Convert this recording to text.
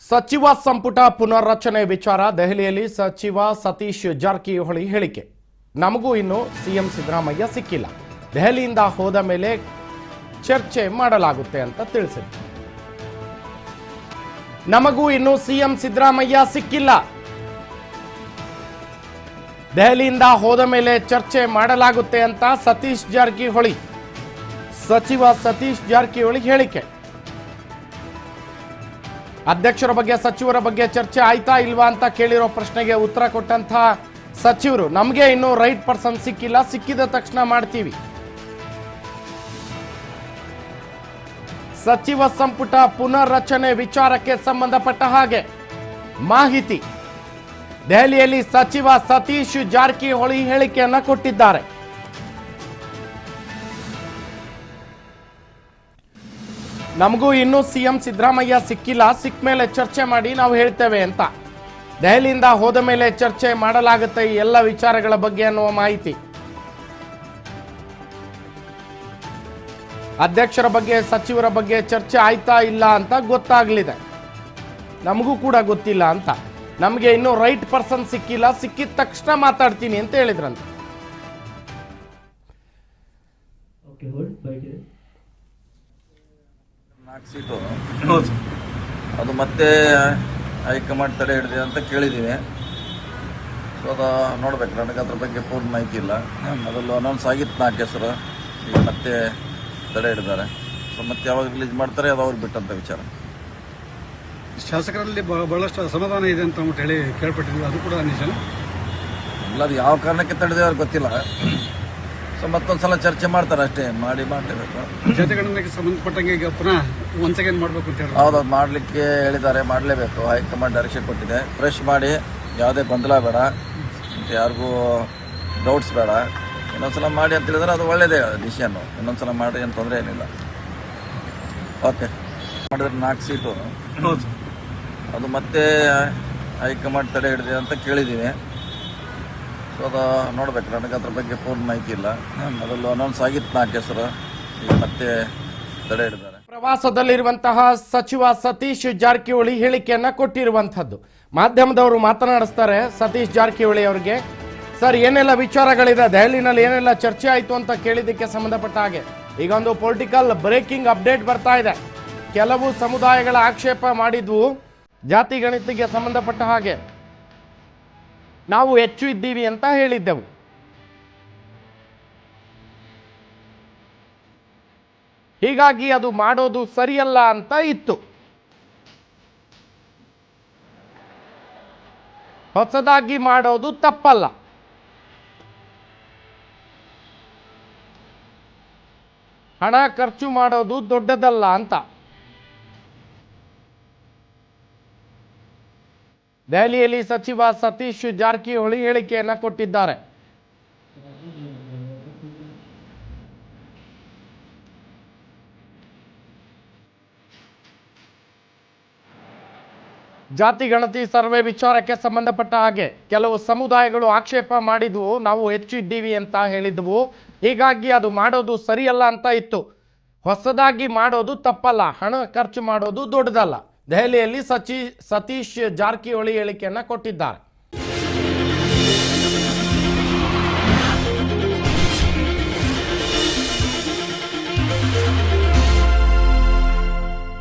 ಸಚಿವ ಸಂಪುಟ ಪುನರ್ರಚನೆ ವಿಚಾರ ದೆಹಲಿಯಲ್ಲಿ ಸಚಿವ ಸತೀಶ್ ಜಾರಕಿಹೊಳಿ ಹೇಳಿಕೆ. ನಮಗೂ ಇನ್ನು ಸಿಎಂ ಸಿದ್ದರಾಮಯ್ಯ ಸಿಕ್ಕಿಲ್ಲ, ದೆಹಲಿಯಿಂದ ಹೋದ ಮೇಲೆ ಚರ್ಚೆ ಮಾಡಲಾಗುತ್ತೆ ಅಂತ ತಿಳಿಸಿದ್ರು. ನಮಗೂ ಇನ್ನು ಸಿಎಂ ಸಿದ್ದರಾಮಯ್ಯ ಸಿಕ್ಕಿಲ್ಲ, ದೆಹಲಿಯಿಂದ ಹೋದ ಮೇಲೆ ಚರ್ಚೆ ಮಾಡಲಾಗುತ್ತೆ ಅಂತ ಸಚಿವ ಸತೀಶ್ ಜಾರಕಿಹೊಳಿ ಹೇಳಿಕೆ. ಅಧ್ಯಕ್ಷರ ಬಗ್ಗೆ ಸಚಿವರ ಬಗ್ಗೆ ಚರ್ಚೆ ಆಯ್ತಾ ಇಲ್ವಾ ಅಂತ ಕೇಳಿರೋ ಪ್ರಶ್ನೆಗೆ ಉತ್ತರ ಕೊಟ್ಟಂತ ಸಚಿವರು, ನಮಗೆ ಇನ್ನೂ ರೈಟ್ ಪರ್ಸನ್ ಸಿಕ್ಕಿಲ್ಲ, ಸಿಕ್ಕಿದ ತಕ್ಷಣ ಮಾಡ್ತೀವಿ. ಸಚಿವ ಸಂಪುಟ ಪುನರ್ರಚನೆ ವಿಚಾರಕ್ಕೆ ಸಂಬಂಧಪಟ್ಟ ಹಾಗೆ ಮಾಹಿತಿ. ದೆಹಲಿಯಲ್ಲಿ ಸಚಿವ ಸತೀಶ್ ಜಾರಕಿಹೊಳಿ ಹೇಳಿಕೆಯನ್ನ ಕೊಟ್ಟಿದ್ದಾರೆ. ನಮಗೂ ಇನ್ನೂ ಸಿಎಂ ಸಿದ್ದರಾಮಯ್ಯ ಸಿಕ್ಕಿಲ್ಲ, ಸಿಕ್ಕ ಮೇಲೆ ಚರ್ಚೆ ಮಾಡಿ ನಾವು ಹೇಳ್ತೇವೆ ಅಂತ. ದೆಹಲಿಯಿಂದ ಹೋದ ಮೇಲೆ ಚರ್ಚೆ ಮಾಡಲಾಗುತ್ತೆ ಈ ಎಲ್ಲ ವಿಚಾರಗಳ ಬಗ್ಗೆ ಅನ್ನುವ ಮಾಹಿತಿ. ಅಧ್ಯಕ್ಷರ ಬಗ್ಗೆ ಸಚಿವರ ಬಗ್ಗೆ ಚರ್ಚೆ ಆಯ್ತಾ ಇಲ್ಲ ಅಂತ ಗೊತ್ತಾಗ್ಲಿದೆ, ನಮಗೂ ಕೂಡ ಗೊತ್ತಿಲ್ಲ ಅಂತ. ನಮಗೆ ಇನ್ನೂ ರೈಟ್ ಪರ್ಸನ್ ಸಿಕ್ಕಿಲ್ಲ, ಸಿಕ್ಕಿದ ತಕ್ಷಣ ಮಾತಾಡ್ತೀನಿ ಅಂತ ಹೇಳಿದ್ರಂತೆ. ಸೀಟು ಅದು ಮತ್ತೆ ಹೈಕಮಾಂಡ್ ತಡೆ ಹಿಡಿದಿದೆ ಅಂತ ಕೇಳಿದ್ದೀವಿ. ಸೊ ಅದು ನೋಡ್ಬೇಕು, ನನಗೆ ಅದ್ರ ಬಗ್ಗೆ ಪೂರ್ಣ ಮಾಹಿತಿ ಇಲ್ಲ. ಮೊದಲು ಅನೌನ್ಸ್ ಆಗಿತ್ತು 4 ಹೆಸರು, ಈಗ ಮತ್ತೆ ತಡೆ ಹಿಡಿದಾರೆ. ಸೊ ಮತ್ತೆ ಯಾವಾಗ ರಿಲೀಸ್ ಮಾಡ್ತಾರೆ ಅದು ಅವ್ರಿಗೆ ಬಿಟ್ಟಂಥ ವಿಚಾರ. ಶಾಸಕರಲ್ಲಿ ಬಹಳಷ್ಟು ಅಸಮಾಧಾನ ಇದೆ ಅಂತ ಹೇಳಿ ಕೇಳ್ಪಟ್ಟಿದ್ವಿ, ಅದು ಕೂಡ ನಿಜ ಇಲ್ಲ. ಅದು ಯಾವ ಕಾರಣಕ್ಕೆ ತಡೆದೇ ಅವ್ರಿಗೆ ಗೊತ್ತಿಲ್ಲ. ಸೊ ಮತ್ತೊಂದು ಸಲ ಚರ್ಚೆ ಮಾಡ್ತಾರೆ ಅಷ್ಟೇ, ಮಾಡಲೇಬೇಕು. ಜತೆಗಣನೆಗೆ ಸಂಬಂಧಪಟ್ಟಂಗೆ ಈಗ ಪುನಃ ಒನ್ಸ್ ಅಗೇನ್ ಮಾಡಬೇಕು ಅಂತ ಹೇಳಿ ಹೌದು, ಅದು ಮಾಡಲಿಕ್ಕೆ ಹೇಳಿದ್ದಾರೆ, ಮಾಡಲೇಬೇಕು. ಹೈಕಮಾಂಡ್ ಡೈರೆಕ್ಷನ್ ಕೊಟ್ಟಿದೆ. ಫ್ರೆಶ್ ಮಾಡಿ, ಯಾವುದೇ ಗೊಂದಲ ಬೇಡ, ಯಾರಿಗೂ ಡೌಟ್ಸ್ ಬೇಡ, ಇನ್ನೊಂದ್ಸಲ ಮಾಡಿ ಅಂತ ಹೇಳಿದ್ರೆ ಅದು ಒಳ್ಳೆಯದೇ ಡಿಸಿಷನ್ನು. ಇನ್ನೊಂದ್ಸಲ ಮಾಡಿ ಏನು ತೊಂದರೆ ಏನಿಲ್ಲ. ಓಕೆ, ಮಾಡಿದ್ರೆ 4 ಸೀಟು ಅದು ಮತ್ತೆ ಹೈಕಮಾಂಡ್ ತಡೆ ಹಿಡಿದಿದೆ ಅಂತ ಕೇಳಿದ್ದೀವಿ. ಸೊ ಅದು ನೋಡ್ಬೇಕು, ನನಗೆ ಅದ್ರ ಬಗ್ಗೆ ಪೂರ್ಣ ಮಾಹಿತಿ ಇಲ್ಲ. ಮೊದಲು ಅನೌನ್ಸ್ ಆಗಿತ್ತು 4 ಹೆಸರು, ಈಗ ಮತ್ತೆ ತಡೆ ಹಿಡಿದಾರೆ. ಪ್ರವಾಸದಲ್ಲಿರುವಂತಹ ಸಚಿವ ಸತೀಶ್ ಜಾರಕಿಹೊಳಿ ಹೇಳಿಕೆಯನ್ನ ಕೊಟ್ಟಿರುವಂತಹದ್ದು. ಮಾಧ್ಯಮದವರು ಮಾತನಾಡಿಸ್ತಾರೆ ಸತೀಶ್ ಜಾರಕಿಹೊಳಿ ಅವರಿಗೆ. ಸರ್, ಏನೆಲ್ಲ ವಿಚಾರಗಳಿದೆ, ದೆಹಲಿನಲ್ಲಿ ಏನೆಲ್ಲ ಚರ್ಚೆ ಆಯಿತು ಅಂತ ಕೇಳಿದ್ದಕ್ಕೆ ಸಂಬಂಧಪಟ್ಟ ಹಾಗೆ ಈಗ ಒಂದು ಪೊಲಿಟಿಕಲ್ ಬ್ರೇಕಿಂಗ್ ಅಪ್ಡೇಟ್ ಬರ್ತಾ ಇದೆ. ಕೆಲವು ಸಮುದಾಯಗಳ ಆಕ್ಷೇಪ ಮಾಡಿದ್ವು, ಜಾತಿ ಗಣಿತಕ್ಕೆ ಸಂಬಂಧಪಟ್ಟ ಹಾಗೆ ನಾವು ಹೆಚ್ಚು ಇದ್ದೀವಿ ಅಂತ ಹೇಳಿದ್ದೆವು. ಹೀಗಾಗಿ ಅದು ಮಾಡೋದು ಸರಿಯಲ್ಲ ಅಂತ ಇತ್ತು. ಹೊಸದಾಗಿ ಮಾಡೋದು ತಪ್ಪಲ್ಲ, ಹಣ ಖರ್ಚು ಮಾಡೋದು ದೊಡ್ಡದಲ್ಲ ಅಂತ ದೆಹಲಿಯಲ್ಲಿ ಸಚಿವ ಸತೀಶ್ ಜಾರಕಿಹೊಳಿ ಹೇಳಿಕೆಯನ್ನ ಕೊಟ್ಟಿದ್ದಾರೆ. ಜಾತಿ ಗಣತಿ ಸರ್ವೆ ವಿಚಾರಕ್ಕೆ ಸಂಬಂಧಪಟ್ಟ ಹಾಗೆ ಕೆಲವು ಸಮುದಾಯಗಳು ಆಕ್ಷೇಪ ಮಾಡಿದ್ವು, ನಾವು ಹೆಚ್ಚು ಇದ್ದೀವಿ ಅಂತ ಹೇಳಿದ್ವು. ಹೀಗಾಗಿ ಅದು ಮಾಡೋದು ಸರಿಯಲ್ಲ ಅಂತ ಇತ್ತು. ಹೊಸದಾಗಿ ಮಾಡೋದು ತಪ್ಪಲ್ಲ, ಹಣ ಖರ್ಚು ಮಾಡೋದು ದೊಡ್ಡದಲ್ಲ. ದೆಹಲಿಯಲ್ಲಿ ಸತೀಶ್ ಜಾರಕಿಹೊಳಿ ಹೇಳಿಕೆಯನ್ನ ಕೊಟ್ಟಿದ್ದಾರೆ.